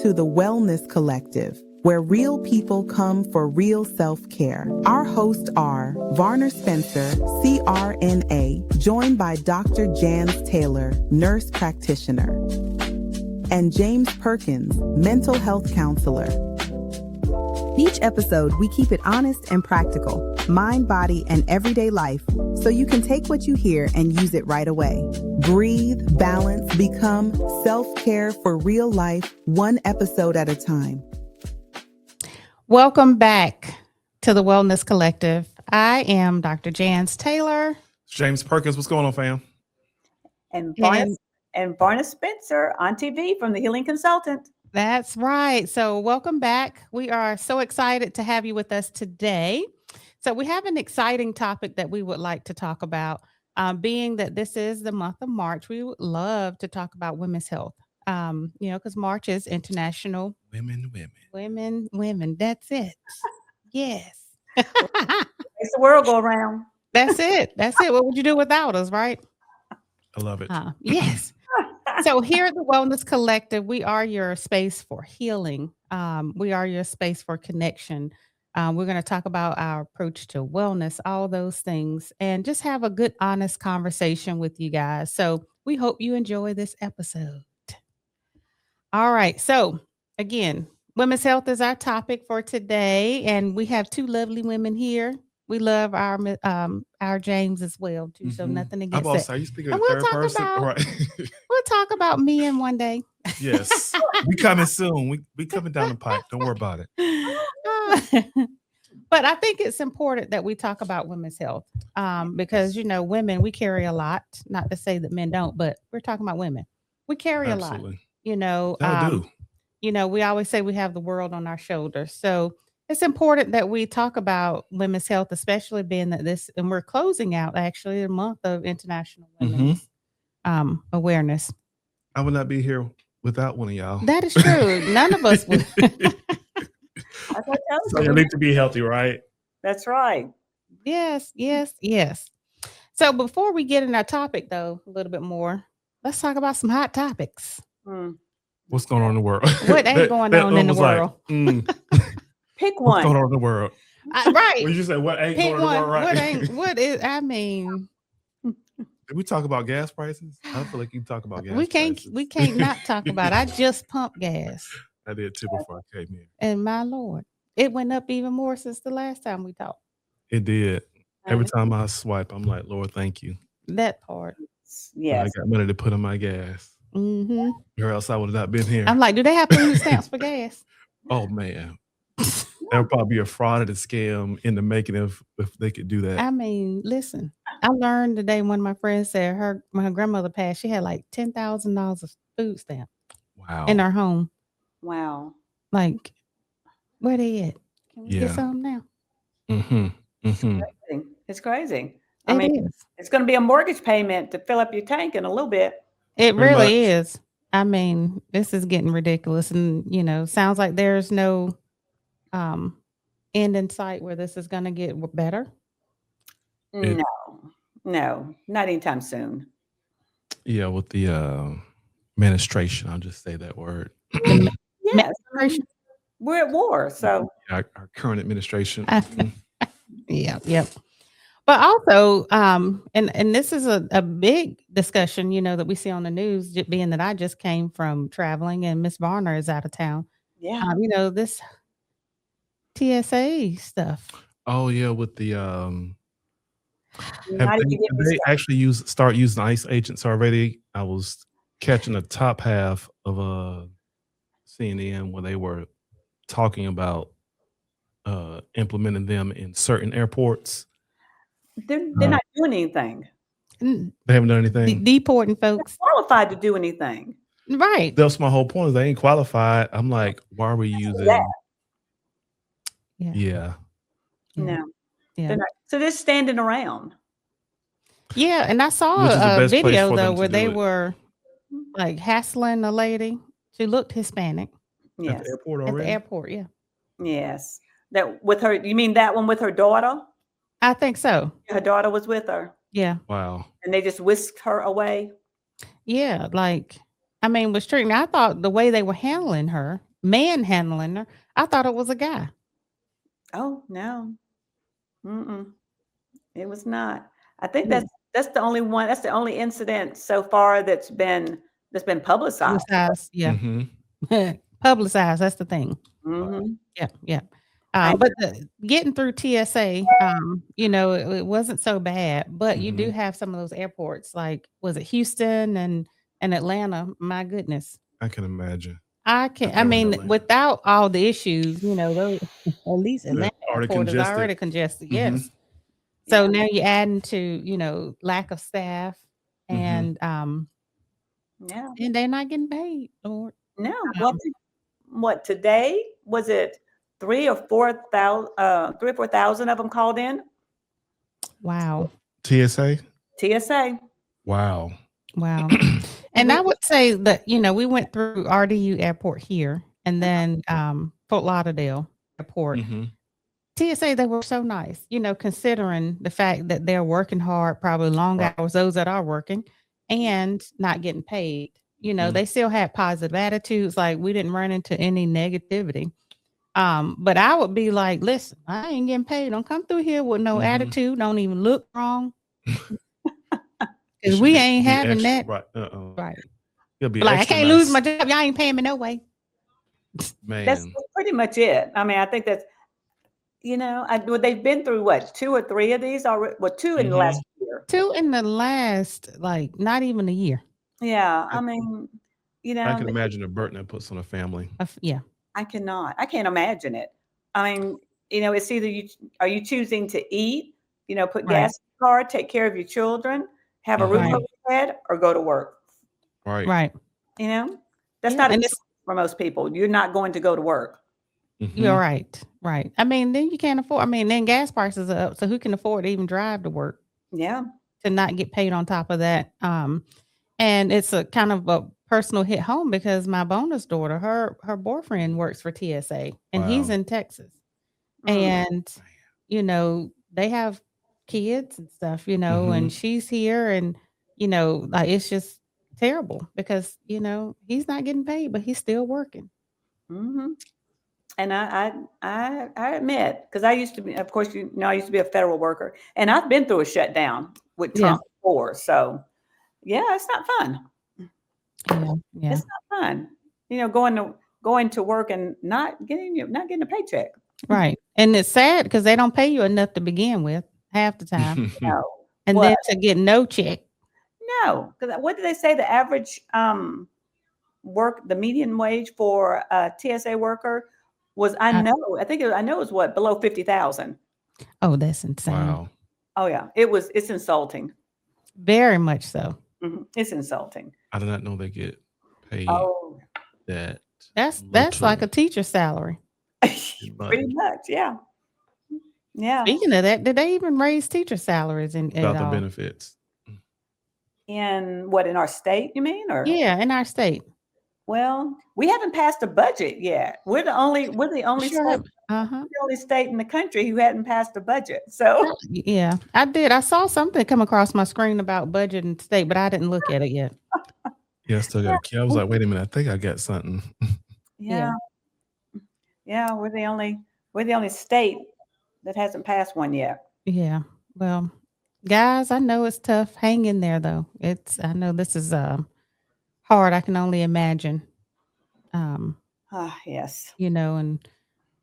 to the Wellness Collective, where real people come for real self-care. Our hosts are Varner Spencer, CRNA, joined by Dr. Jans Taylor, nurse practitioner, and James Perkins, mental health counselor. Each episode, we keep it honest and practical, mind, body, and everyday life, so you can take what you hear and use it right away. Breathe, balance, become self-care for real life, one episode at a time. Welcome back to the Wellness Collective. I am Dr. Jans Taylor. James Perkins, what's going on, fam? And Varner Spencer on TV from the Healing Consultant. That's right. So welcome back. We are so excited to have you with us today. So we have an exciting topic that we would like to talk about. Being that this is the month of March, we would love to talk about women's health. Because March is International Women. That's it. Yes. Makes the world go around. That's it. What would you do without us, right? I love it. Yes. So here at the Wellness Collective, we are your space for healing. We are your space for connection. We're going to talk about our approach to wellness, all those things, and just have a good, honest conversation with you guys. So we hope you enjoy this episode. All right. So again, women's health is our topic for today, and we have two lovely women here. We love our James as well too. So nothing against that. Are you speaking in third person? Right. We'll talk about men one day. Yes, we coming soon. We coming down the pipe. Don't worry about it. But I think it's important that we talk about women's health because women, we carry a lot. Not to say that men don't, but we're talking about women. We carry a lot. We always say we have the world on our shoulders. So it's important that we talk about women's health, especially being that and we're closing out actually the month of International Women's Awareness. I would not be here without one of y'all. That is true. None of us would. So you need to be healthy, right? That's right. Yes. So before we get in our topic, though, a little bit more, let's talk about some hot topics. What's going on in the world? What ain't going on in the world? Pick one. What's going on in the world? Right. When you say what ain't Pick going on in the world, right? What is, I mean. Did we talk about gas prices? I feel like you talk about gas prices. We can't not talk about it. I just pumped gas. I did too before I came in. And my Lord, it went up even more since the last time we talked. It did. Every time I swipe, I'm like, Lord, thank you. That part. Yes. I got money to put in my gas. Or else I would have not been here. I'm like, do they have food stamps for gas? Oh, man. That would probably be a fraud and a scam in the making if they could do that. I mean, listen, I learned today when my friend said when her grandmother passed, she had like $10,000 of food stamp in her home. Wow. Like, where they at? Can we get some now? It's crazy. I mean, it's going to be a mortgage payment to fill up your tank in a little bit. It really is. I mean, this is getting ridiculous. And, sounds like there's no end in sight where this is going to get better. No, not anytime soon. Yeah, with the administration, I'll just say that word. Yes, we're at war. So our current administration. Yep. But also, and this is a big discussion, that we see on the news, being that I just came from traveling and Miss Varner is out of town. Yeah. This TSA stuff. Oh yeah, with the have they actually start using ICE agents already? I was catching the top half of CNN where they were talking about implementing them in certain airports. They're not doing anything. They haven't done anything. Deporting folks. They're qualified to do anything. Right. That's my whole point. Is they ain't qualified. I'm like, why are we using? Yeah. No. Yeah. They're not. So they're standing around. Yeah, and I saw a video though where they were like hassling a lady. She looked Hispanic. Yes. At the airport already? At the airport, yeah. Yes. That with her, you mean that one with her daughter? I think so. Her daughter was with her. Yeah. Wow. And they just whisked her away. Yeah, like I mean, was treating I thought the way they were handling her, manhandling her, I thought it was a guy. Oh, no. Mm-mm. It was not. I think Mm. that's the only one. That's the only incident so far that's been publicized. Publicized, yeah. Mhm. Publicized, that's the thing. Mhm. Yeah, yeah. I But getting through TSA, you know, it wasn't so bad, but you do Mhm. have some of those airports, like, was it Houston and Atlanta? My goodness. I can imagine. I never been to mean, Atlanta. without all the issues, you know, those at least Yeah, Atlanta already airport is congested. already congested, Mhm. yes. So Yeah. now you're adding to, you know, lack of staff Mhm. Yeah. and they're not getting paid, Lord. No. Um, What today was it? 3 or 4,000 of them called in. wow. TSA? TSA. Wow. Wow. And And we I would say that, you know, we went through RDU Airport here and then Fort Lauderdale Airport. Mhm. TSA, they were so nice, you know, considering the fact that they're working hard, probably long Right. hours, those that are working, and not getting paid. You know, Mhm. they still had positive attitudes, like we didn't run into any negativity. But I would be like, listen, I ain't getting paid. Don't come through here with no Mhm. attitude. Don't even look wrong. You Because should we ain't be having extra that. right. Right. You'll be Like, I extra can't lose my nice. job. Y'all ain't paying me no way. that's Man. pretty much it. I mean, I think that's well, they've been through what 2 or 3 of these already. Well, 2 in the last Mhm. year. 2 in the last, like, not even a year. Yeah. I I mean, I can imagine the burden that puts on a family. Yeah. I cannot. I can't imagine it. I mean, it's either are you choosing to eat, put Right. gas in your car, take care of your children, have a roof Right. over Mhm. your head, or go to work. Right. Right. You know, that's Yeah. not a And choice for most people. You're not going to go to work. you're Mhm. right. Right. I mean, then you can't afford, I mean, then gas prices are up. So who can afford to even drive to work Yeah. to not get paid on top of that? And it's a kind of a personal hit home because my bonus daughter, her boyfriend works for TSA and he's Wow. in Texas. Mm. And, you know, they have kids and stuff, you know, and Mhm. she's here and, you know, like it's just terrible because, you know, he's not getting paid, but he's still working. Hmm. And I admit, because I used to be, of course, I used to be a federal worker, and I've been through a shutdown with Yeah. Trump before. So, yeah, it's not fun. Yeah. Yeah. It's not fun. Going to work and not getting a paycheck. Right. And it's sad because they don't pay you enough to begin with half the time. No. And What? then to get no check. No. Because what did they say? The average the median wage for a TSA worker was, I think I know it was what, below 50,000. Oh, that's insane. Wow. Oh yeah, it's insulting. Very much so. It's insulting. I did not know they get paid Oh, that That's like a little teacher's salary. in pretty money much, yeah. Yeah. Speaking of that, did they even raise teacher salaries at without the all? benefits. In our state, you mean? Or Yeah, in our state. well, we haven't passed a budget yet. We're the only Sure. state, Uh-huh. the only state in the country who hadn't passed a budget. So Yeah, I did. I saw something come across my screen about budget and state, but I didn't look at it yet. Yeah, I still got a key. I was like, wait a minute, I think I got something. yeah, yeah, we're the only state that hasn't passed one yet. Yeah. Well, guys, I know it's tough. Hang in there though. I know this is hard. I can only imagine. Yes, You know, and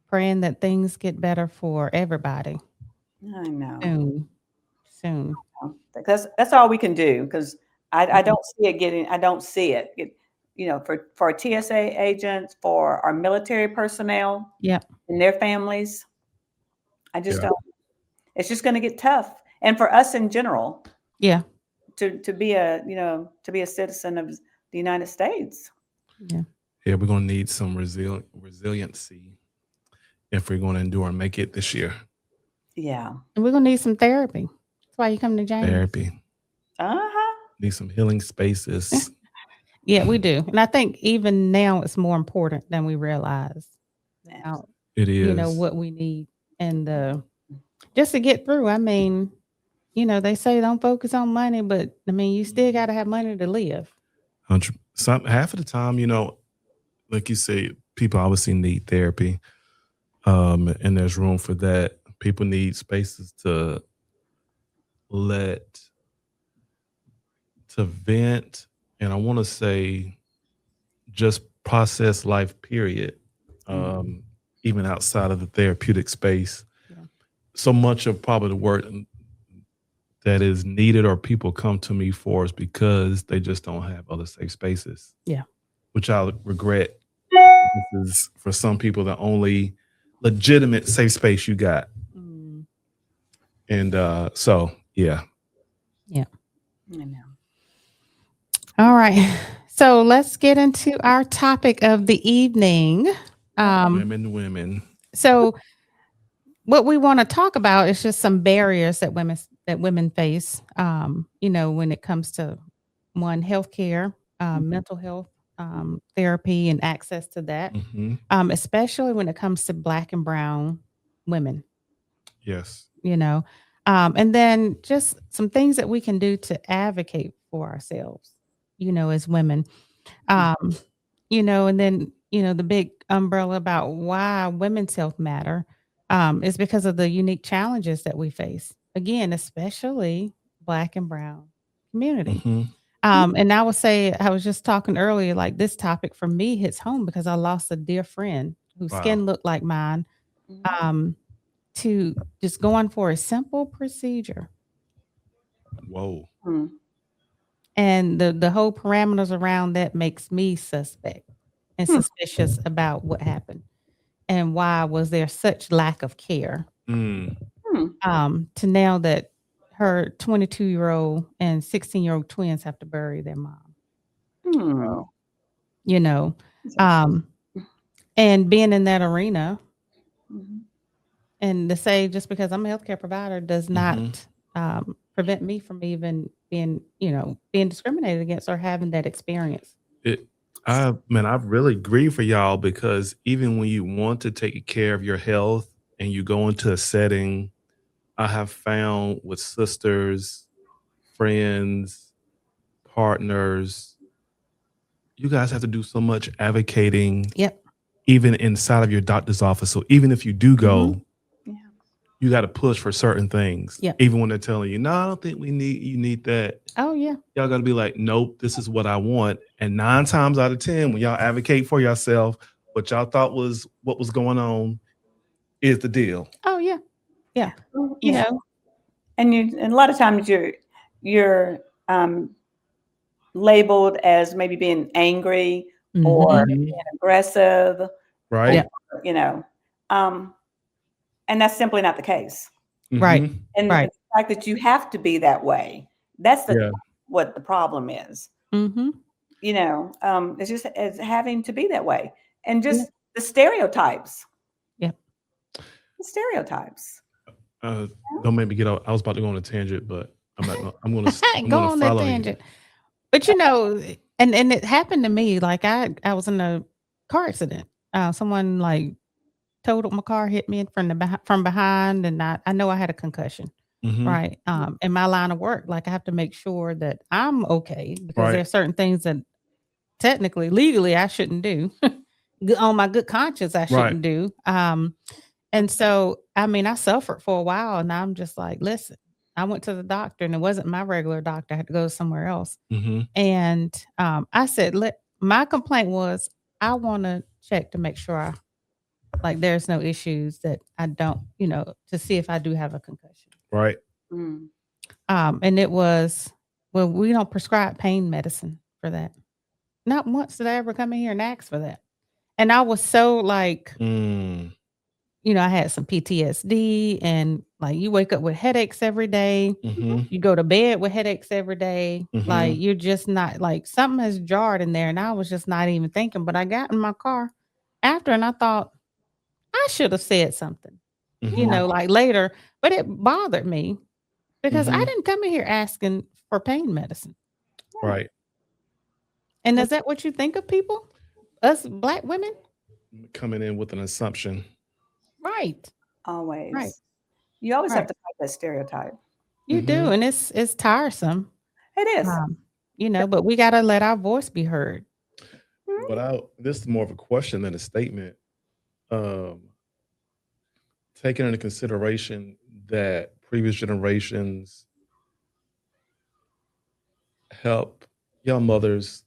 praying that things get better for everybody I know. soon. That's all we can do, because I Mhm. don't see it getting. I don't see it. For our TSA agents, for our military personnel Yep. and their families, I just Yeah. don't. It's just going to get tough, and for us in general, Yeah. to be a citizen of the United States. Yeah. Yeah, we're gonna need some resiliency if we're gonna endure and make it this year. Yeah. And we're gonna need some therapy. That's why you come to James. Therapy. Uh-huh. Need some healing spaces. Yeah, we do. And I think even now it's more important than we realize about, It is. you know, what we need and just to get through. I mean, you know, they say don't focus on money, but I mean, you still got to have money to live. half of the time, like you say, people obviously need therapy, and there's room for that. People need spaces let to vent, and I want to say just process life. Period. Even outside of the therapeutic space, Yeah. so much of probably the work that is needed or people come to me for is because they just don't have other safe spaces. Yeah. Which I regret. This is for some people the only legitimate safe space you got. Mm. And so yeah. Yeah. I know. All right. So let's get into our topic of the evening. Women. So what we want to talk about is just some barriers that women face, when it comes to one, healthcare, mental health, therapy, and access to that, Mhm. Especially when it comes to Black and brown women, Yes. and then just some things that we can do to advocate for ourselves, as women. Um, and then, the big umbrella about why women's health matter is because of the unique challenges that we face. Again, especially Black and brown community. Mhm. And I would say, I was just talking earlier, like this topic for me hits home because I lost a dear friend whose Wow. skin looked like mine, to just going for a simple procedure. Whoa. Mm. And the whole parameters around that makes me suspect and suspicious about what happened and why was there such lack of care, Mm. to now that her 22-year-old and 16-year-old twins have to bury their mom, Mm. um, and being in that arena, Mhm. and to say just because I'm a healthcare provider does not prevent me from even being discriminated against or having that experience. I really grieve for y'all because even when you want to take care of your health and you go into a setting, I have found with sisters, friends, partners, you guys have to do so much advocating. Yep. Even inside of your doctor's office. So even if you do go, Yeah. you got to push for certain things. Yep. Even when they're telling you, no, I don't think you need that. Oh yeah. Y'all got to be like, nope, this is what I want. And 9 times out of 10, when y'all advocate for yourself, what y'all thought was what was going on is the deal. Oh yeah. Yeah. Oh, You yeah. know, And a lot of times you're labeled as maybe being angry or Mhm. being aggressive, Right? Yeah. you know, um, and that's simply not the case. Right. Mhm. And Right. the fact that you have to be that way, that's Yeah. what the problem is. Mm-hmm. It's just as having to be that way, and Yeah. just the stereotypes. Yep. The stereotypes. Don't make me get out. I was about to go on a tangent, but I'm not gonna, I'm Go gonna on that follow you. tangent. But and it happened to me. Like I was in a car accident. Someone like totaled my car, hit me from behind, and I know I had a concussion. Mhm. Right. In my line of work, like I have to make sure that I'm okay because Right. there are certain things that technically, legally, I shouldn't do. On my good conscience, I Right. shouldn't do. And so, I mean, I suffered for a while, and I'm just like, listen, I went to the doctor, and it wasn't my regular doctor. I had to go somewhere else. Mhm. And I said, my complaint was, I want to check to make sure there's no issues that I don't, to see if I do have a concussion. Right. Mm. And it was, well, we don't prescribe pain medicine for that. Not once did I ever come in here and ask for that. And I was so like, Mm. I had some PTSD, and like you wake up with headaches every day. Mhm. You go to bed with headaches every day. Like Mhm. you're just not like something has jarred in there. And I was just not even thinking. But I got in my car after and I thought I should have said something, Mhm. like later. But it bothered me because I Mhm. didn't come in here asking for pain medicine. Right. And is that what you think of people? Us Black women? Coming in with an assumption. Right. Always. Right. You always have Right. to fight that stereotype. You do. Mhm. And it's tiresome. It is. but we got to let our voice be heard. This is more of a question than a statement. Um, Taking into consideration that previous generations help young mothers,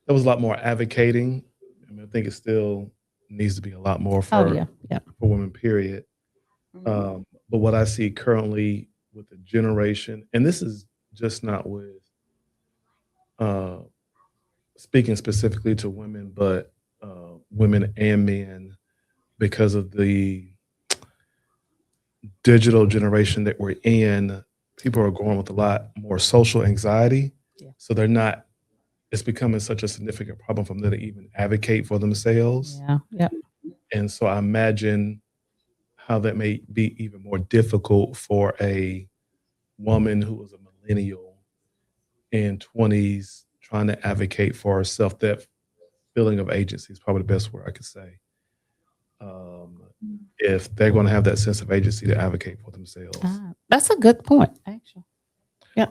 there was a lot more advocating. I mean, I think it still needs to be a lot more Oh, for yeah. Yeah. women, period. But what I see currently with the generation, and this is just not with uh, speaking specifically to women, but women and men, because of the digital generation that we're in, people are going with a lot more social anxiety. Yeah. So it's becoming such a significant problem for them to even advocate for themselves. Yeah. Yeah. And so I imagine how that may be even more difficult for a woman who was a millennial in 20s trying to advocate for herself. That feeling of agency is probably the best word I could say. If they're going to have that sense of agency to advocate for themselves. That's a good point, actually. Yeah.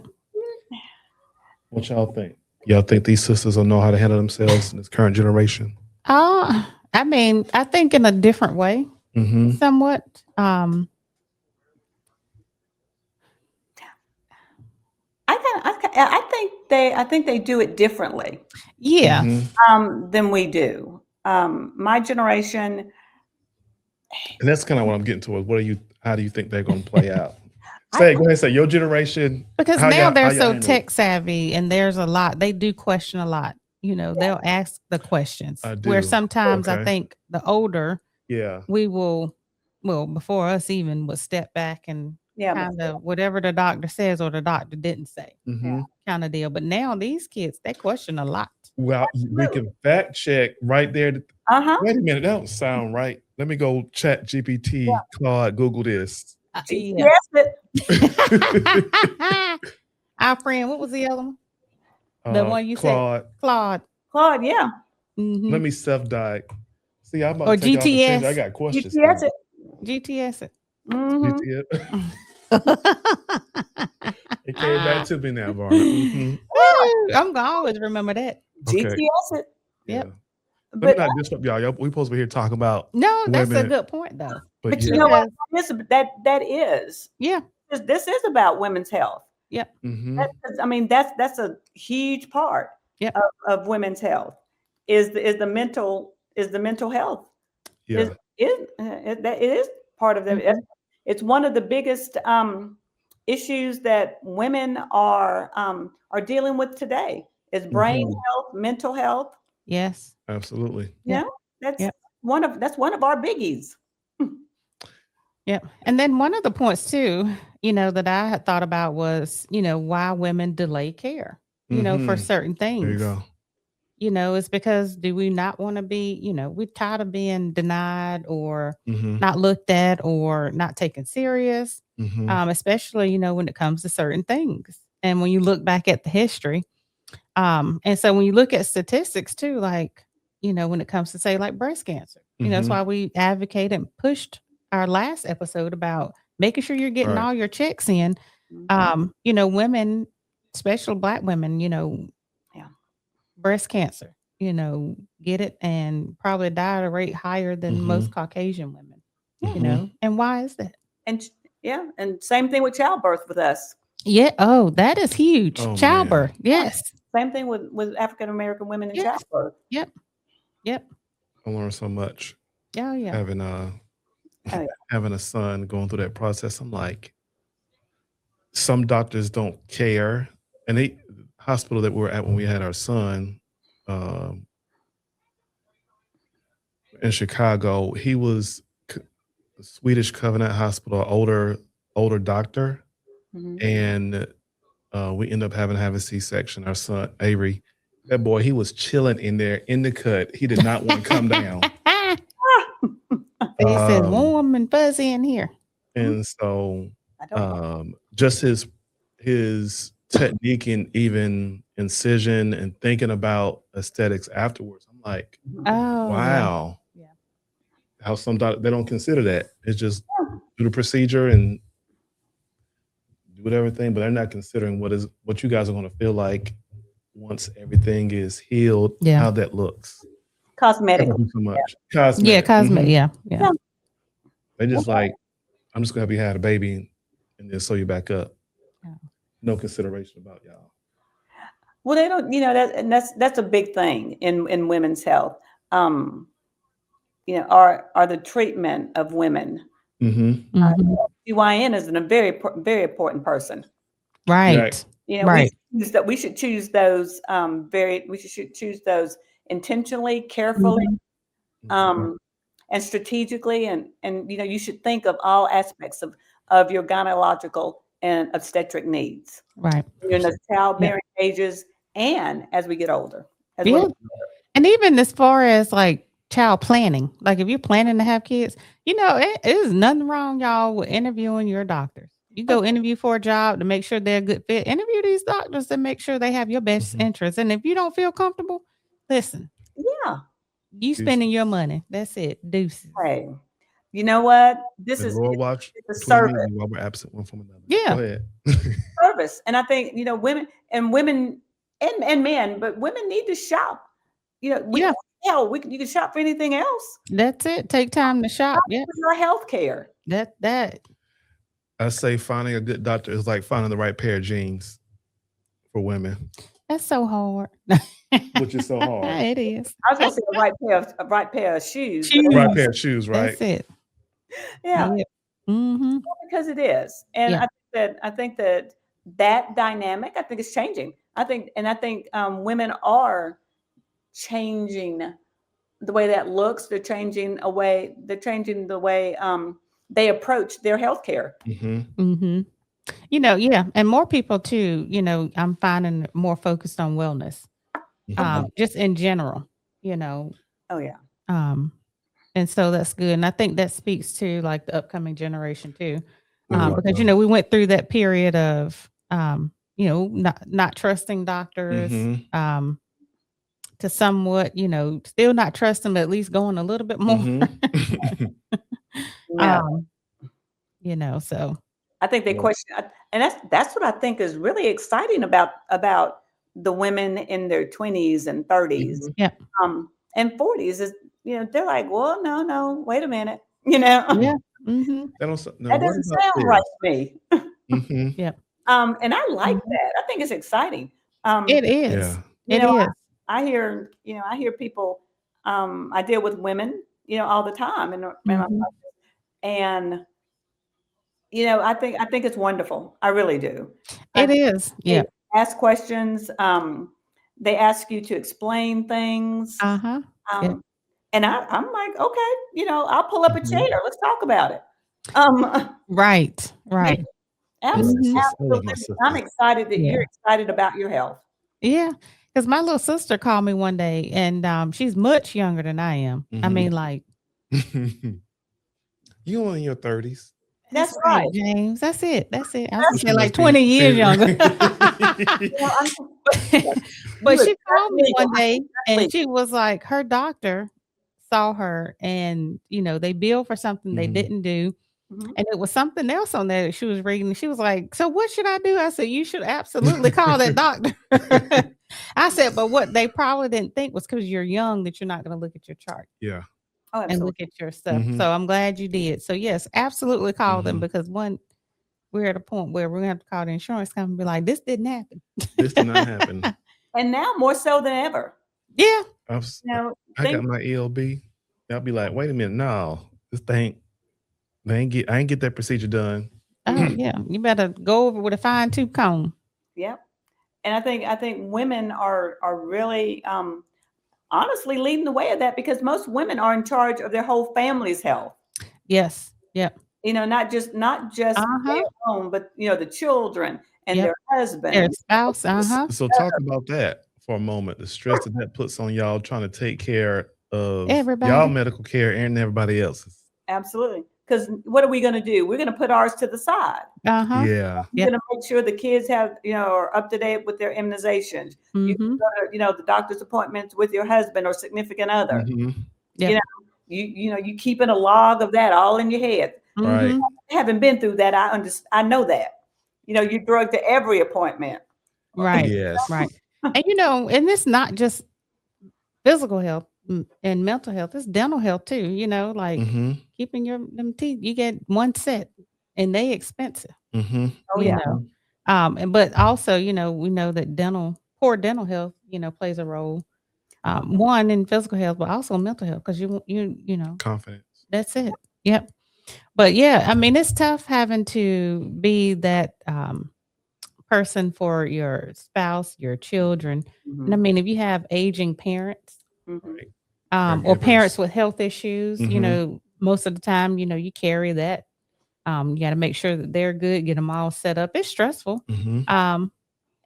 What y'all think? Y'all think these sisters will know how to handle themselves in this current generation? I mean, I think in a different way, somewhat. I think they do it differently. Yeah. Than we do. My generation. And that's kind of what I'm getting towards. How do you think they're going to play out? Go ahead and say your generation. Because now they're so tech savvy, and there's a lot. They do question a lot. They'll ask the questions. Where sometimes I think the older, we will, before us even, would step back and kind of whatever the doctor says or the doctor didn't say, kind of deal. But now these kids, they question a lot. Well, we can fact check right there. Wait a minute, that don't sound right. Let me go chat GPT, Claude, Google this. Yes, our friend, what was the other one? The one you Claude. said? Claude, yeah. Let me self-diagnose. See, I'm about or to take GTS. off the I got questions. GTS it. GTS. It came back to me now, Varner. I'm gonna always remember that. GTS it. Yep. Let me not disrupt y'all. We supposed to be here talking about that's women. a good point though. But you know what? That is. Yeah. This is about women's health. Yep. I mean, that's a huge part of women's health is the mental health. Yeah. It is part of the. It's one of the biggest issues that women are dealing with today. Is brain health, mental health. Yes. Absolutely. That's one of our biggies. Yeah. And then one of the points too, that I had thought about was, why women delay care, for certain things. There you go. It's because do we not want to be, we're tired of being denied or not looked at or not taken serious, especially, when it comes to certain things. And when you look back at the history, and so when you look at statistics too, like, when it comes to say like breast cancer, that's why we advocate and pushed our last episode about making sure you're getting all your checks in. Women, especially Black women, breast cancer, get it and probably die at a rate higher than most Caucasian women, and why is that? And same thing with childbirth with us. Yeah. Oh, that is huge. Childbirth. Man. Yes. Same thing with African American women in childbirth. Yep. I learned so much. Oh yeah. Having a son going through that process. I'm like, some doctors don't care. And the hospital that we were at when we had our son in Chicago, he was the Swedish Covenant Hospital, older doctor. And we ended up having to have a C-section. Our son, Avery, that boy, he was chilling in there in the cut. He did not want to come down. He said warm and fuzzy in here. And so just his technique and even incision and thinking about aesthetics afterwards, I'm like, wow. Yeah. How some doctors, they don't consider that. It's just do the procedure and do everything, but they're not considering what you guys are going to feel like once everything is healed, Yeah. how that looks. Cosmetic. Thank you so much. Yeah, Cosmetic. cosmetic. Mhm. Yeah. Yeah. They just like, I'm just gonna help you have a baby and then sew you back up. Yeah. No consideration about y'all. Well, they don't, and that's a big thing in women's health. Um, are the treatment of women. Mm-hmm. GYN is a very important person. Right. Right. We should choose those we should choose those intentionally, carefully, Mm-hmm. and strategically, and you should think of all aspects of your gynecological and obstetric needs. Right. In the childbearing ages and as we get older as Yeah. well. And even as far as like child planning, like if you're planning to have kids, it is nothing wrong, y'all, with interviewing your doctors. You go interview for a job to make sure they're a good fit. Interview these doctors to make sure they have your best interest. And if you don't feel comfortable, listen. Yeah. You spending your money. That's it. Deuces. Hey, you know what? This The is Lord watch it's a between me service. while we're absent one from another. Yeah. Go ahead. Service. And I think, women and men, but women need to shop. You can shop for anything else. That's it. Take time to shop. Yeah. Your health care. That. I say finding a good doctor is like finding the right pair of jeans for women. That's so hard. Which is so hard. It is. I was gonna say a right pair of shoes. Right pair of shoes, right? That's it. Yeah. Mm-hmm. Because it is. And Yeah. I think that dynamic, I think is changing. I think women are changing the way that looks. They're changing the way they approach their healthcare. And more people too, I'm finding more focused on wellness. Just in general, Oh yeah. And so that's good. And I think that speaks to like the upcoming generation too. Because we went through that period of not trusting doctors, to somewhat, still not trusting, but at least going a little bit more. So I think they question, and that's what I think is really exciting about the women in their 20s and 30s, and 40s is, they're like, well, no, wait a minute, Yeah. That doesn't sound right to me. Yeah. And I like that. I think it's exciting. It is. Yeah. It is. I hear people. I deal with women, all the time, and I think it's wonderful. I really do. It is. Yeah. They ask questions. They ask you to explain things. And I'm like, okay, I'll pull up a chair. Let's talk about it. Right. Absolutely. I'm excited that you're excited about your health. Yeah. Because my little sister called me one day, and she's much younger than I am. I mean, like, you only in your 30s. That's right, James. That's it. I was gonna say like 20 years younger. But she called me one day, and she was like, her doctor saw her, and they billed for something they didn't do. And it was something else on there that she was reading. She was like, so what should I do? I said, you should absolutely call that doctor. I said, but what they probably didn't think was because you're young that you're not going to look at your chart. Yeah. And look at your stuff. So I'm glad you did. So yes, absolutely call them, because we're at a point where we're going to have to call the insurance company and be like, this didn't happen. This did not happen. And now more so than ever. Yeah. I got my ELB. I'll be like, wait a minute. No, this thing. I ain't get that procedure done. Oh yeah, you better go over with a fine tooth comb. Yep, and I think women are really honestly leading the way of that, because most women are in charge of their whole family's health. Yes. Yep. Not just their own, but the children and their husband, their spouse. So talk about that for a moment. The stress that puts on y'all trying to take care of y'all medical care and everybody else's. Absolutely. Because what are we going to do? We're going to put ours to the side. Yeah. We're going to make sure the kids have, are up to date with their immunizations. You can go to, the doctor's appointments with your husband or significant other. You keeping a log of that all in your head. Right. I haven't been through that. I know that. You're drugged to every appointment. Right. Yes. Right. And and it's not just physical health and mental health, it's dental health too, like Mm-hmm. keeping them teeth. You get one set and they expensive, Mm-hmm. Oh you yeah. know. But also, we know that poor dental health, plays a role. One in physical health, but also mental health, because Confidence. that's it. Yep. But yeah, I mean, it's tough having to be that person for your spouse, your children. And I Mhm. mean, if you have aging parents, Mhm. Right. or parents Caregivers. with health issues, Mhm. most of the time, you carry that. You got to make sure that they're good, get them all set up. It's stressful. Mm-hmm. Um,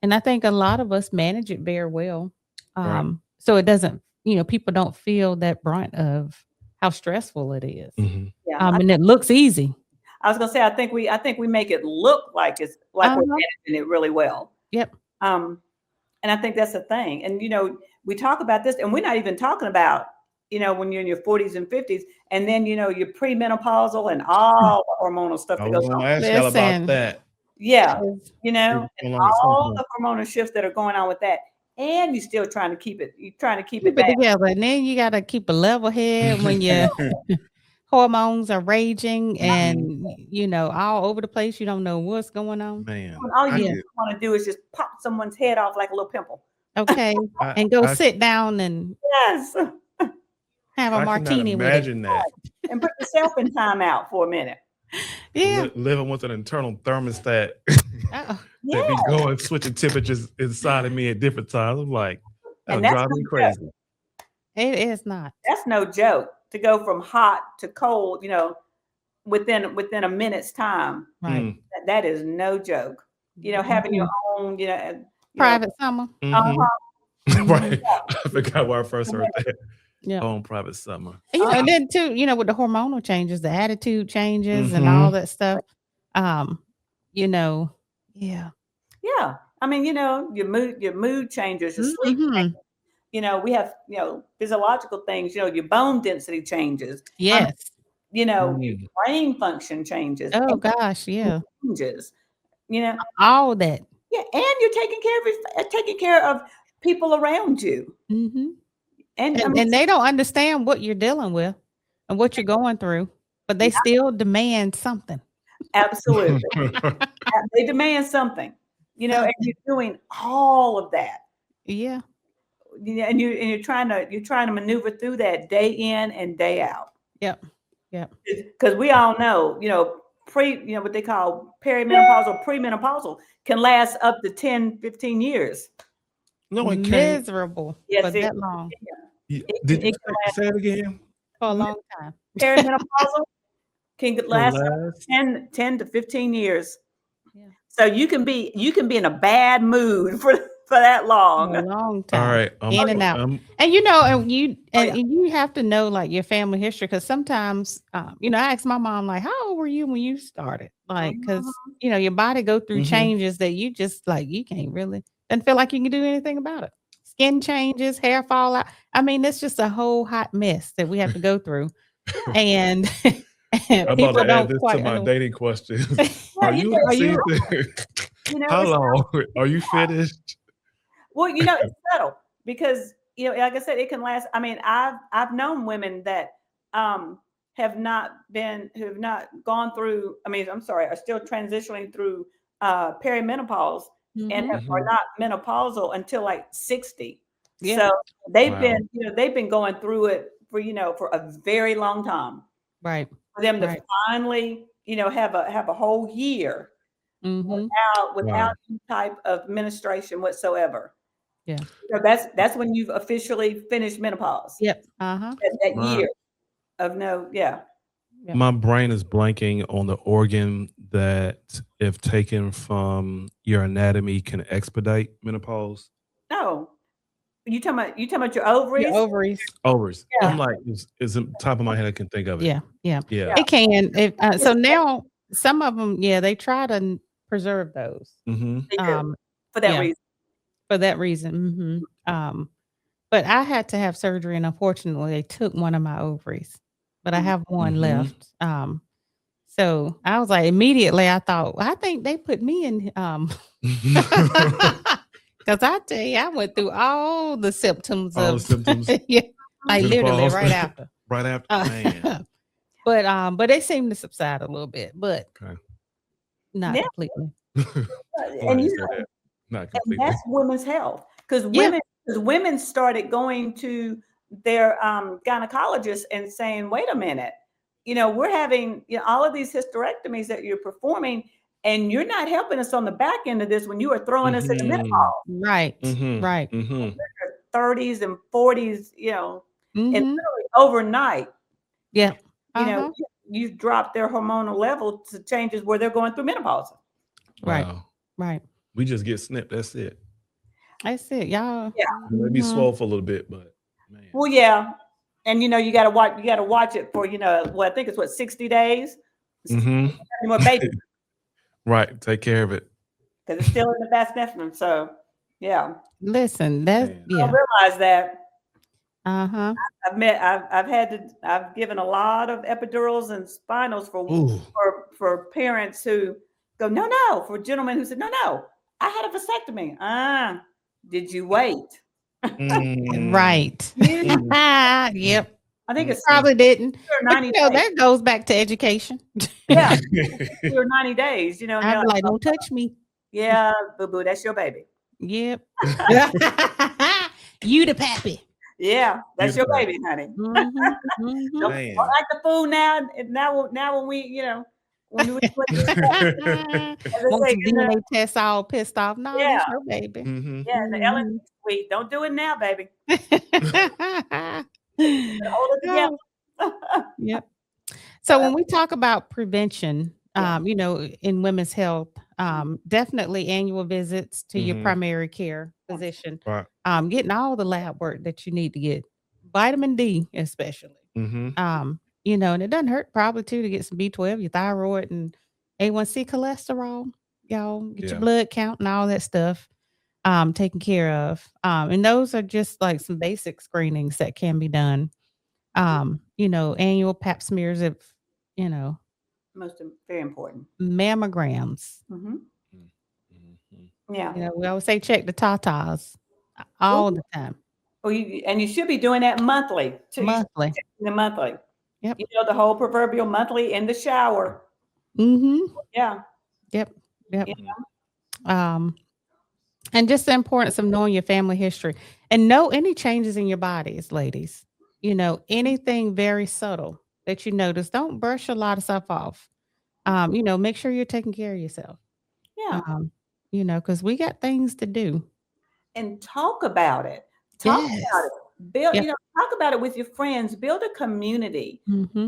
and I think a lot of us manage it very well. Right. So it doesn't, people don't feel that brunt of how stressful it is. Mm-hmm. Yeah. And it looks easy. I was gonna say, I think we make it look like it's like we're Uh-huh. managing it really well. Yep. And I think that's the thing. And we talk about this, and we're not even talking about, when you're in your 40s and 50s, and then you're premenopausal and all the hormonal stuff I that was goes going on. to ask y'all about Listen, that. Yeah, it's- We and were going on at some all point. the hormonal shifts that are going on with that, and you're still trying to keep it. You're trying to keep it keep it down. together. And then you got to keep a level head when your hormones are raging and, all over the place. You don't know what's going on. Man, When all I you get, want to do is just pop someone's head off like a little pimple. Okay. I, And go I, sit down and Yes, have a I cannot martini with it. imagine that. and put yourself in timeout for a minute. Yeah. Living with an internal thermostat Uh-oh. Yeah, that be going, switching temperatures inside of me at different times. I'm like, that'll and that's drive no me joke. crazy. It is not. That's no joke to go from hot to cold. Within a minute's time. Right. Mm. That is no joke. Having your own. Private summer. Mm-hmm. Mhm. Right. I forgot where I first heard that. Yeah. On private summer. And then too, with the hormonal changes, the attitude changes and Mhm. all that stuff. Yeah. Yeah, I mean, your mood changes, your sleep Mhm. changes. We have physiological things. Your bone density changes. Yes. Your Mm. brain function changes. Oh and gosh, yeah. changes. You know, All that. yeah, and you're taking care of people around you. Mhm. And I And mean, and they don't understand what you're dealing with and what you're going through, but they still demand something. absolutely, they demand something. And Something. you're doing all of that. Yeah. And you're trying to maneuver through that day in and day out. Yep. Yep. Because we all know, what they call perimenopausal, premenopausal can last up to 10, 15 years. No, it can't. Miserable Yes, for that long. Did you it can last say it again? For a long time. perimenopausal can last up last- to 10 to 15 years. Yeah. So you can be in a bad mood for that For long. a long All time. right. In and out. And and you have to know like your family history, because sometimes I asked my mom, like, how old were you when you started? Like, because your body go through Mhm. changes that you just like you can't really doesn't feel like you can do anything about it. Skin changes, hair fall out. I mean, it's just a whole hot mess that we have to go through. And I'm about people to add don't this to quite my know. dating questions. Yeah, Are you are you- season? How it's- long? Are you finished? Well, it's subtle because like I said, it can last. I mean, I've known women that have not gone through. I mean, I'm sorry, are still transitioning through perimenopause and Mhm. are not menopausal until like 60. Yeah. So they've Wow. been they've been going through it for for a very long time. Right. For them to Right. finally have a whole year Mhm. without any type of menstruation whatsoever. Yeah. So that's when you've officially finished menopause. Yep. Uh-huh. That Wow. year of Yep. My brain is blanking on the organ that, if taken from your anatomy, can expedite menopause. No, you talking about your ovaries? Your ovaries. Ovaries. Yeah. I'm like, it's the top of my head. I can think of it. Yeah. Yeah. Yeah. It can. So now some of them, they try to preserve those. Mm-hmm. They do, Um, for that yeah. reason. For that reason. But I had to have surgery, and unfortunately, they took one of my ovaries. But I have one Mhm. left. So I was like, immediately, I thought, I think they put me in. Because Because I tell you, I went through all the symptoms All the of symptoms. yeah, like literally Menopause. right after. Right after, man. But they seem to subside a little bit, but Okay. not Yeah. completely. Why And do you you say know, that? Not and completely. that's women's health because Yeah. women started going to their gynecologists and saying, wait a minute, we're having all of these hysterectomies that you're performing, and you're not helping us on the back end of this when you are throwing us in the menopause, Right. Right. 30s and 40s, and Mm-hmm. literally overnight, Yeah. you've dropped their hormonal level to changes where they're going through menopause. Right. Wow. Right. We just get snipped. That's it. That's it, y'all. Yeah. Maybe Mhm. swole for a little bit, but man. Well, yeah. And you gotta watch it for, I think it's 60 days. Mm-hmm. More baby, Right. Take care of it. because it's still in the vas nephron. So yeah. Listen, that's Man. I yeah. realize that. Uh-huh. I've given a lot of epidurals and spinals Ooh. for parents who go, no, for gentlemen who said, no, I had a vasectomy. Did you wait? Mm. Right. Yep. I think it's Probably didn't. But 90 days. that goes back to education. Yeah. 90 days, and I'm they're like, don't touch me. yeah, boo-boo, that's your baby. Yep. You the pappy. Yeah, that's You your the pappy. baby, honey. Mhm, mhm. Don't Man. act the fool now. And now when we, when we Want some DNA tests all pissed off. No, Yeah. that's your baby. Mm-hmm. yeah, the Ellen suite. Don't do it now, baby. Hold it together. Yep. So when we talk about prevention, Yeah. in women's health, definitely annual visits to your Mhm. primary care physician, Right. getting all the lab work that you need to get, vitamin D especially. Mm-hmm. And it doesn't hurt probably too to get some B12, your thyroid and A1C cholesterol, get Yeah. your blood count and all that stuff taken care of. And those are just like some basic screenings that can be done. Annual pap smears of, Very important. mammograms. Mhm. Mm-hmm. Yeah. We always say check the tatas all the time. Well, you should be doing that monthly too. You should be Monthly. checking the monthly. Yep. The whole proverbial monthly in the shower. Mm-hmm. Yeah. Yep. Yep. Yeah. And just the importance of knowing your family history and know any changes in your bodies, ladies. Anything very subtle that you notice, don't brush a lot of stuff off. Make sure you're taking care of yourself. Yeah. Because we got things to do. And talk about it. Talk about it. Build, Yep. talk about it with your friends. Build a community. Mm-hmm.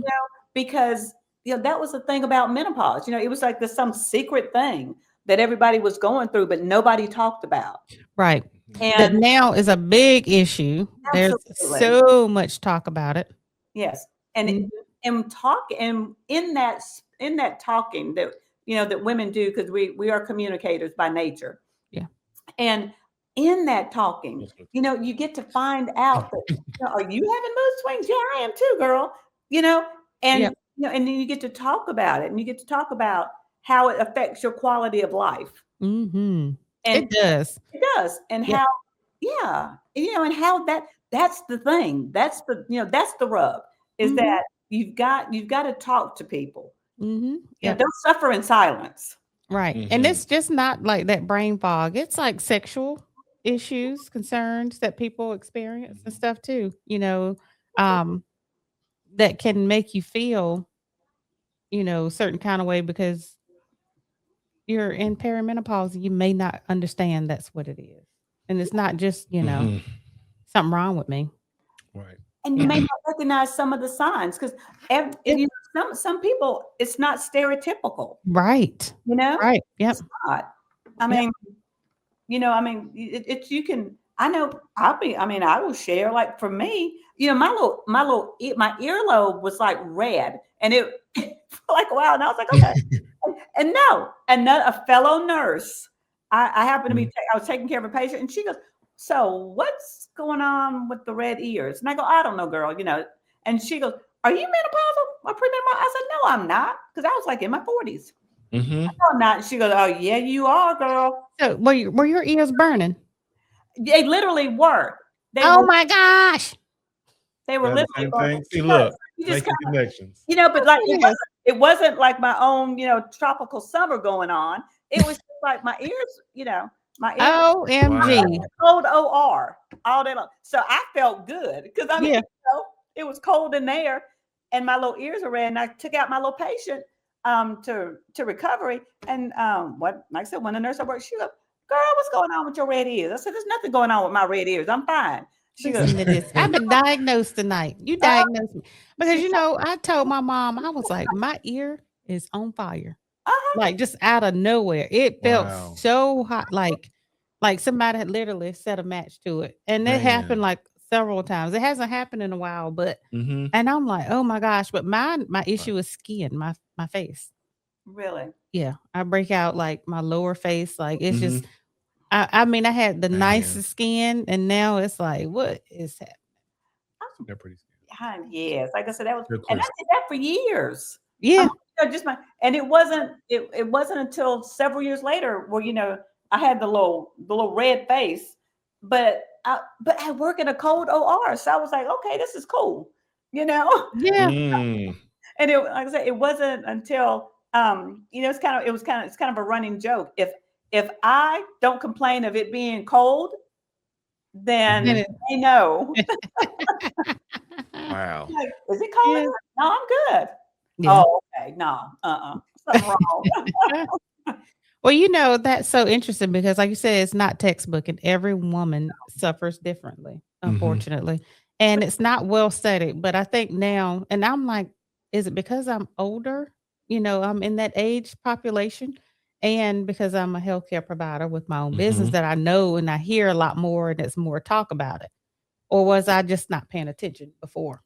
Because that was the thing about menopause. It was like there's some secret thing that everybody was going through, but nobody talked about. Right. And That now is a big issue. There's absolutely. so much talk about it. Yes. And Mhm. and in that talking that that women do, because we are communicators by nature. Yeah. And in that talking, you get to find out that are you having mood swings? Yeah, I am too, girl. And Yep. and then you get to talk about it, and you get to talk about how it affects your quality of life. Mm-hmm. And It does. it does. And Yep. how, yeah, and how that's the thing. That's that's the rub, is Mhm. that you've got to talk to people. Mm-hmm. Don't suffer in silence. Right. Mhm. And it's just not like that brain fog. It's like sexual issues, concerns that people experience and stuff too, that can make you feel, certain kind of way because you're in perimenopause and you may not understand that's what it is. And it's not just, Mhm. something wrong with me. Right. And you Yeah. may not recognize some of the signs, because some people, it's not stereotypical. Right. Right. Yep. It's not. I mean, it's you can. I know. I will share. Like for me, my earlobe was like red, and it for like a while, and I was like, okay. And no, a fellow nurse. I happened to be. I was taking care of a patient, and she goes, "So what's going on with the red ears?" And I go, "I don't know, girl. And she goes, "Are you menopausal or premenopausal?" I said, "No, I'm not," because I was like in my 40s. Mm-hmm. No, I'm not. And she goes, "Oh yeah, you are, girl." So were your ears burning? They literally were. They Oh were my gosh. they were Got the literally same going, thing. See, look, you just making kind of, connections. but like Yes. it wasn't like my own, tropical summer going on. It was just like my ears, my ears OMG. Wow. cold OR all day long. So I felt good because I mean, Yeah. it was cold in there, and my little ears were red. And I took out my little patient to recovery, and what like I said, when the nurse I worked, she goes, "Girl, what's going on with your red ears?" I said, "There's nothing going on with my red ears. I'm fine." She goes, Listen to this. I've been diagnosed tonight. You diagnosed me. Because I told my mom, I was like, my ear is on fire. "Uh-huh." Like just out of nowhere. It felt Wow. so hot, like somebody had literally set a match to it. And it happened Man. like several times. It hasn't happened in a while, but Mm-hmm. and I'm like, oh my gosh. But my issue is skin, my face. Really? Yeah. I break out like my lower face. Like it's Mm-hmm. just I mean, I had the Man. nicest skin, and now it's like, what is happening? They're pretty Yes, like I said, that was, They're and I crisp. did that for years. Yeah. Just and it wasn't until several years later where I had the little red face, but I work in a cold OR, so I was like, okay, this is cool, Yeah. Mm. and like I said, it wasn't until it's kind of a running joke. If I don't complain of it being cold, then And they know. Wow. Like, is it cold? Yeah. No, I'm good. Yeah. Oh, okay. No, something wrong. Well, that's so interesting because, like you said, it's not textbook, and every woman suffers differently, unfortunately. And it's not well studied. But I think now, and I'm like, is it because I'm older? I'm in that age population, and because I'm a healthcare provider with my own business Mm-hmm. that I know and I hear a lot more, and it's more talk about it. Or was I just not paying attention before?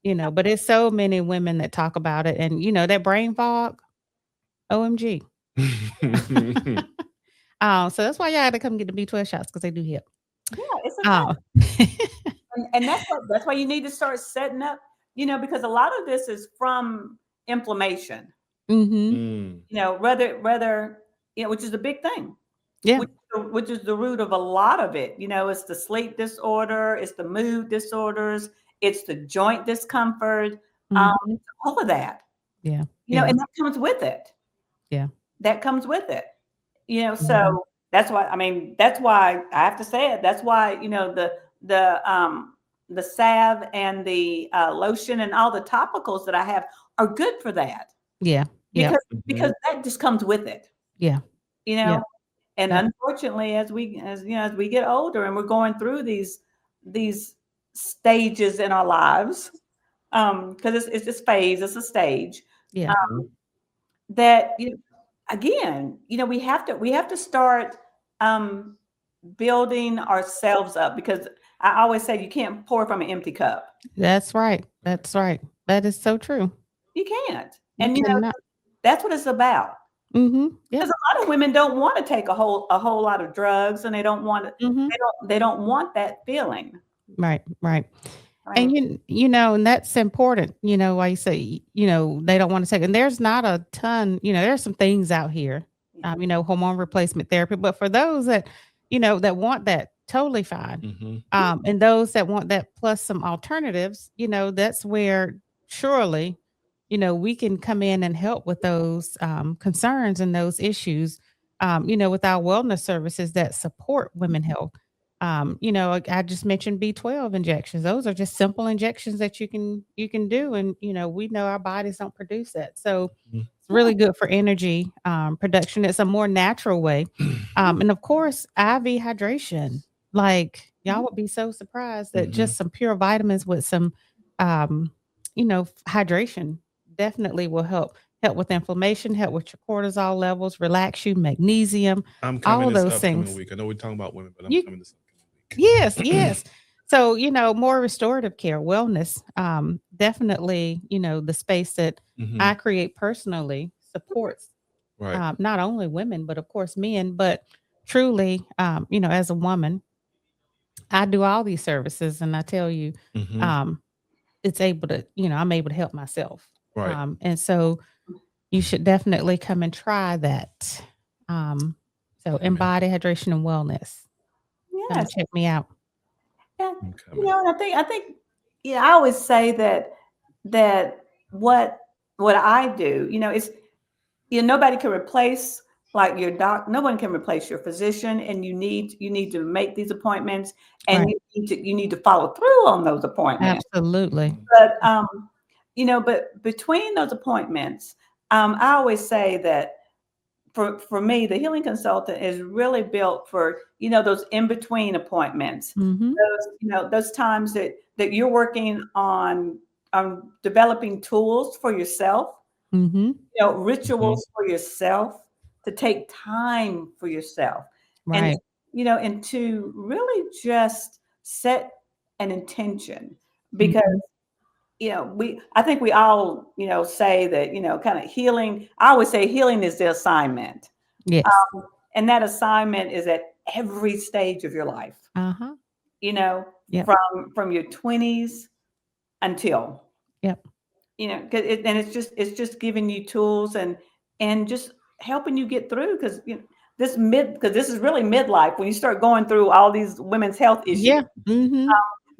But it's so many women that talk about it, and that brain fog, OMG. So that's why y'all had to come get the B12 shots because they do help. Yeah, it's a thing. Oh. And that's why you need to start setting up, because a lot of this is from inflammation, Mhm. Mm. rather, which is a big thing, Yeah. which is the root of a lot of it. It's the sleep disorder, it's the mood disorders, it's the joint discomfort, Mhm. all of that, Yeah. Yeah. and that comes with it. Yeah. That comes with it. Mhm. So that's why I have to say it. That's why, the salve and the lotion and all the topicals that I have are good for that Yeah. Yeah. because that just comes with it, Yeah. you Yeah. know. And Yep. unfortunately, as we get older and we're going through these stages in our lives, because it's this phase, it's a stage, Yeah. that again, we have to start um, building ourselves up, because I always say you can't pour from an empty cup. That's right. That's right. That is so true. You can't, You and cannot. that's what it's about. Mhm. Because Yep. a lot of women don't want to take a whole lot of drugs, and they don't want to, Mhm. they don't want that feeling. Right. Right. I And mean, and that's important, why you say, they don't want to take, and there's not a ton, there's some things out here, hormone replacement therapy, but for those that, that want that, totally fine. Mm-hmm. And those that want that plus some alternatives, that's where surely, we can come in and help with those concerns and those issues, with our wellness services that support women health. I just mentioned B12 injections. Those are just simple injections that you can do, and we know our bodies don't produce that, so it's really good for energy production. It's a more natural way, and of course, IV hydration. Like y'all would be so surprised that Mm-hmm. just some pure vitamins with some, hydration definitely will help with inflammation, help with your cortisol levels, relax you, magnesium, I'm all coming of this those upcoming things. week. I know we're talking about women, but I'm You coming this upcoming Yes, week. yes. So, more restorative care, wellness, definitely, the space that Mm-hmm. I create personally supports Right. not only women, but of course men, but truly, as a woman, I do all these services and I tell you, Mm-hmm. um, it's able to, I'm able to help myself. Right. And so you should definitely come and try that. So Amen. embody hydration and wellness. Come Yes. check me out. Yeah. I'm You coming. know, and I think, yeah, I always say that what I do, it's, nobody can replace like your no one can replace your physician, and you need to make these appointments, and Right. you need to follow through on those appointments. Absolutely. Mhm. But between those appointments, I always say that for me, the healing consultant is really built for, those in between appointments, Mm-hmm. those times that you're working on developing tools for yourself, Mm-hmm. Mhm. rituals for yourself, to take time for yourself, and Right. and to really just set an intention, because Mm-hmm. I think we all, say that, kind of healing. I always say healing is the assignment. Yes. And that assignment is at every stage of your life, Uh-huh. you know, Yep. from your 20s until, Yep. 'cause and it's just giving you tools, and just helping you get through, because because this is really midlife when you start going through all these women's health issues. Yeah. Mm-hmm.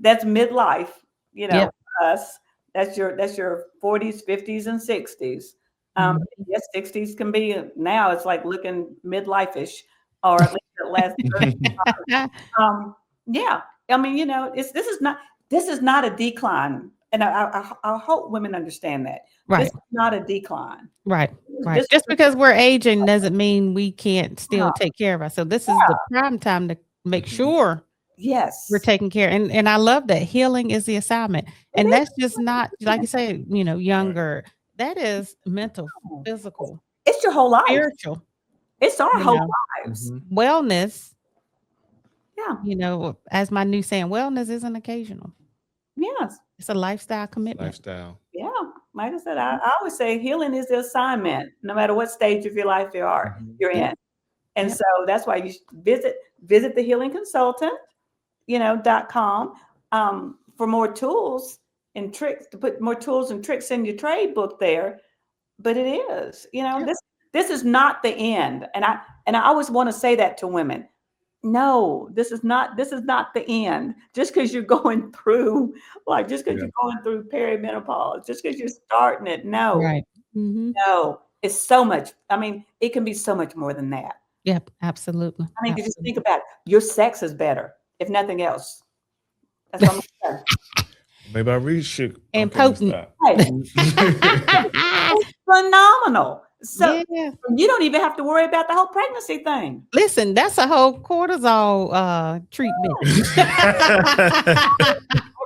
That's midlife, Yep. for us. That's your 40s, 50s, and 60s. Mhm. Yes, 60s can be, now it's like looking midlife-ish, or at least the last 30. Yeah, I mean, this is not a decline, and I hope women understand that this Right. is not a decline. Right. Right. This Just is because we're aging doesn't mean we can't still take care of ourselves. This is the yeah, prime time to make Mhm. sure we're yes, taking care. And I love that healing is the assignment. it And is. that's just not like you say, Right. younger. That is mental, physical, It's your whole life. spiritual, It's our you whole know, lives. Mhm. wellness, Yeah. as my new saying, wellness isn't occasional. Yes. It's a lifestyle It's commitment. lifestyle. Yeah, like I said, I, Mhm. I always say healing is the assignment, no matter what stage of your life Mhm. you're Yep. in. And Yep. so that's why you should visit the healing consultant, .com, for more tools and tricks, to put more tools and tricks in your trade book there. But it is, Yep. this is not the end. And I always want to say that to women. No, this is not the end. Just because you're going through, like, just because Yeah. you're going through perimenopause, just because you're starting it. No, Right. Mm-hmm. no, it's so much. I mean, it can be so much more than that. Yep. Absolutely. I mean, you just think Absolutely. about it. Your sex is better, if nothing else. That's what I'm gonna Maybe I really should. And Okay, let me potent. stop. say. Hey, it's phenomenal. So Yeah. you don't even have to worry about the whole pregnancy thing. Listen, that's a whole cortisol treatment. I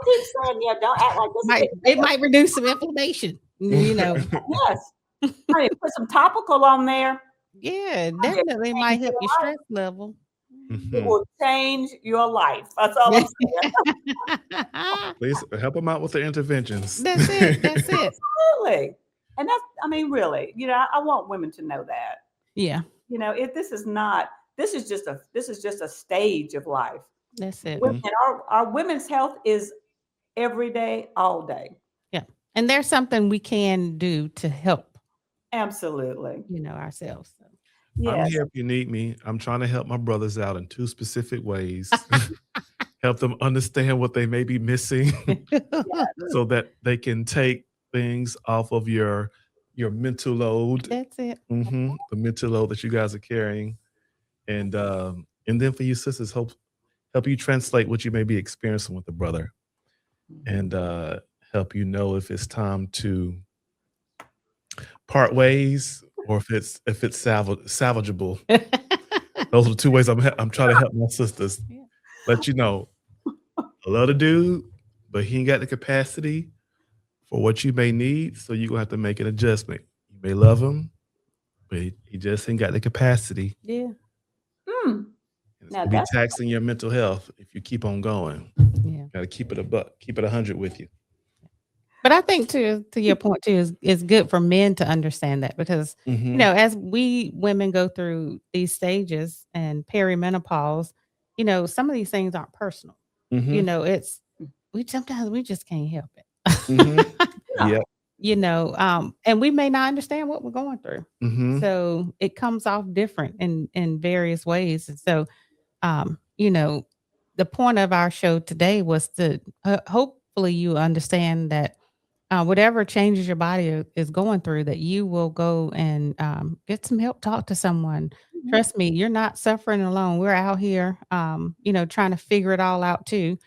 keep saying, yeah, don't act like this is It might reduce some inflammation. yes. Honey, put some topical on there. Yeah, Honey, it definitely will might change help your your life. stress level. It Mhm. will change your life. That's all I'm saying. Please help them out with the interventions. That's it. That's it. Absolutely. And I mean, really, I want women to know that. Yeah, If this is just a stage of life. that's it. Mhm. And our women's health is every day, all day. Yeah. And there's something we can do to help, Absolutely. ourselves. So. I'm Yes. here if you need me. I'm trying to help my brothers out in 2 specific ways. Help them understand what they may be missing so that they can take things off of your mental load. That's it. The mental load that you guys are carrying. And then for you sisters, help you translate what you may be experiencing with a brother, and help you know if it's time to part ways or if it's salvageable. Those are the 2 ways I'm trying to help my sisters. Yeah. Let you know, I love the dude, but he ain't got the capacity for what you may need, so you're gonna have to make an adjustment. You may love him, but he just ain't got the capacity, Yeah. Hmm. and it's Now gonna be that's taxing your mental health if you keep on going. Yeah. Gotta keep it a buck, keep it 100 with you. But I think to your point too is good for men to understand that because Mhm, as we women go through these stages and perimenopause, some of these things aren't personal. mhm, It's sometimes we just can't help mhm. it. yeah. Yep. And we may not understand what we're going through. Mhm, So it comes off different in various ways. And so, um, you know, the point of our show today was to hopefully you understand that whatever changes your body is going through, that you will go and get some help, talk to someone. Mhm. Trust me, you're not suffering alone. We're out here, trying to figure it all out too,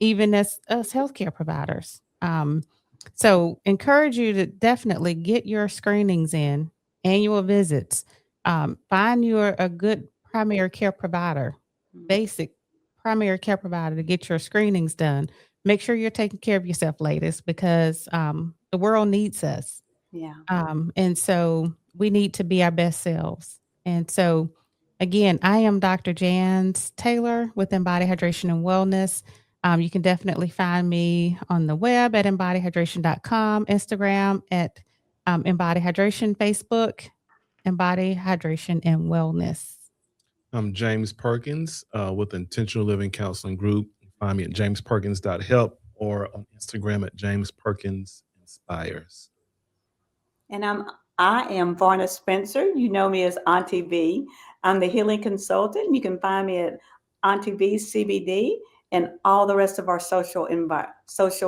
even as us healthcare providers. So encourage you to definitely get your screenings in, annual visits. Find you a good primary care provider, Mhm. basic primary care provider to get your screenings done. Make sure you're taking care of yourself, ladies, because the world needs us. Yeah. And so we need to be our best selves. And so, again, I am Dr. Jans Taylor with Embody Hydration and Wellness. You can definitely find me on the web at embodyhydration.com, Instagram at Embody Hydration, Facebook, Embody Hydration and Wellness. I'm James Perkins with Intentional Living Counseling Group. Find me at jamesperkins.help or on Instagram at jamesperkinsinspires. And I am Varna Spencer. You know me as Auntie V. I'm the healing consultant. You can find me at Auntie V CBD and all the rest of our social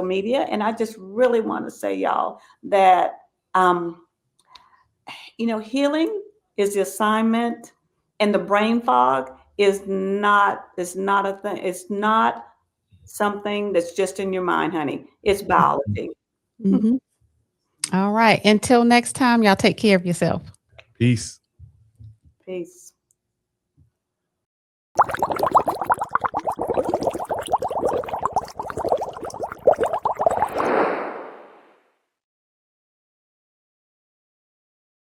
media. And I just really want to say, y'all, that healing is the assignment, and the brain fog is not a thing. It's not something that's just in your mind, honey. It's biology. Mhm. All right. Until next time, y'all take care of yourself. Peace. Peace.